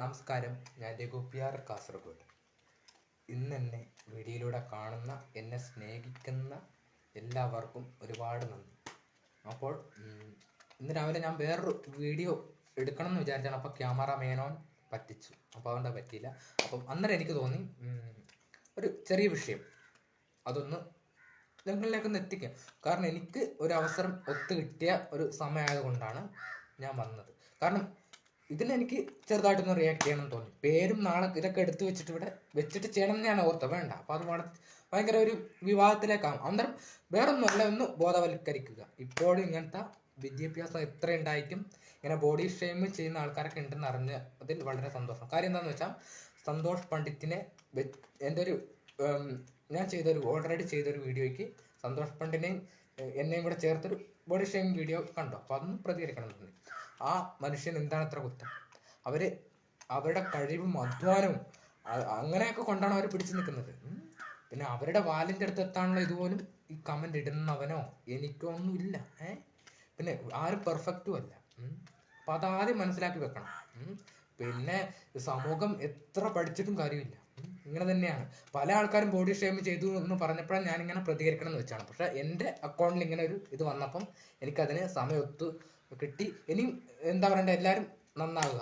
നമസ്കാരം, ഞാൻ രഘുപിയാർ കാസർഗോഡ്. ഇന്ന് എന്നെ വീഡിയോയിലൂടെ കാണുന്ന, എന്നെ സ്നേഹിക്കുന്ന എല്ലാവർക്കും ഒരുപാട് നന്ദി. അപ്പോൾ ഇന്ന് രാവിലെ ഞാൻ വേറൊരു വീഡിയോ എടുക്കണം എന്ന് വിചാരിച്ചാണ്. അപ്പോൾ ക്യാമറമാനോൻ പറ്റിച്ചു, അപ്പോൾ അതുകൊണ്ട് പറ്റിയില്ല. അപ്പം അന്നേരം എനിക്ക് തോന്നി ഒരു ചെറിയ വിഷയം അതൊന്ന് നിങ്ങളിലേക്കൊന്ന് എത്തിക്കാം. കാരണം എനിക്ക് ഒരു അവസരം ഒത്തു കിട്ടിയ ഒരു സമയമായത് കൊണ്ടാണ് ഞാൻ വന്നത്. കാരണം ഇതിനെനിക്ക് ചെറുതായിട്ടൊന്ന് റിയാക്ട് ചെയ്യണം എന്ന് തോന്നി. പേരും നാളെ ഇതൊക്കെ എടുത്തു വെച്ചിട്ട് ഇവിടെ വെച്ചിട്ട് ചെയ്യണം എന്ന് ഞാൻ ഓർത്തത്. വേണ്ട, അപ്പോൾ അത് ഭയങ്കര ഒരു വിവാദത്തിലേക്കാവും. അന്നേരം വേറൊന്നുമല്ല, ഒന്ന് ബോധവൽക്കരിക്കുക. ഇപ്പോഴും ഇങ്ങനത്തെ വിദ്യാഭ്യാസം എത്ര ഉണ്ടായിട്ടും ഇങ്ങനെ ബോഡി ഷെയിം ചെയ്യുന്ന ആൾക്കാരൊക്കെ ഉണ്ടെന്ന് അറിഞ്ഞതിൽ വളരെ സന്തോഷം. കാര്യം എന്താണെന്ന് വെച്ചാൽ, സന്തോഷ് പണ്ഡിറ്റിനെ എൻ്റെ ഒരു ഞാൻ ഓൾറെഡി ചെയ്തൊരു വീഡിയോയ്ക്ക് സന്തോഷ് പണ്ഡിറ്റിനെയും എന്നെയും കൂടെ ചേർത്തൊരു ബോഡി ഷെയിം വീഡിയോ കണ്ടു. അപ്പോൾ അതൊന്നും പ്രതികരിക്കണം എന്ന് തോന്നി. ആ മനുഷ്യൻ എന്താണ് ഇത്ര കുറ്റം? അവരുടെ കഴിവും അധ്വാനവും അങ്ങനെയൊക്കെ കൊണ്ടാണ് അവർ പിടിച്ചു നിൽക്കുന്നത്. പിന്നെ അവരുടെ വാലിൻ്റെ അടുത്ത് എത്താനുള്ള ഇതുപോലും ഈ കമന്റ് ഇടുന്നവനോ എനിക്കോ ഒന്നുമില്ല. പിന്നെ ആരും പെർഫെക്റ്റും അല്ല. അപ്പൊ അതാദ്യം മനസ്സിലാക്കി വെക്കണം. പിന്നെ സമൂഹം എത്ര പഠിച്ചിട്ടും കാര്യമില്ല, ഇങ്ങനെ തന്നെയാണ്. പല ആൾക്കാരും ബോഡി ഷെയിം ചെയ്തു എന്ന് പറഞ്ഞപ്പോഴാണ് ഞാനിങ്ങനെ പ്രതികരിക്കണം എന്ന് വെച്ചാണ്. പക്ഷെ എൻ്റെ അക്കൗണ്ടിൽ ഇങ്ങനെ ഒരു ഇത് വന്നപ്പം എനിക്കതിന് സമയം ഒത്തു കിട്ടി. ഇനിയും എന്താ പറയണ്ടേ, എല്ലാവരും നന്നാവുക.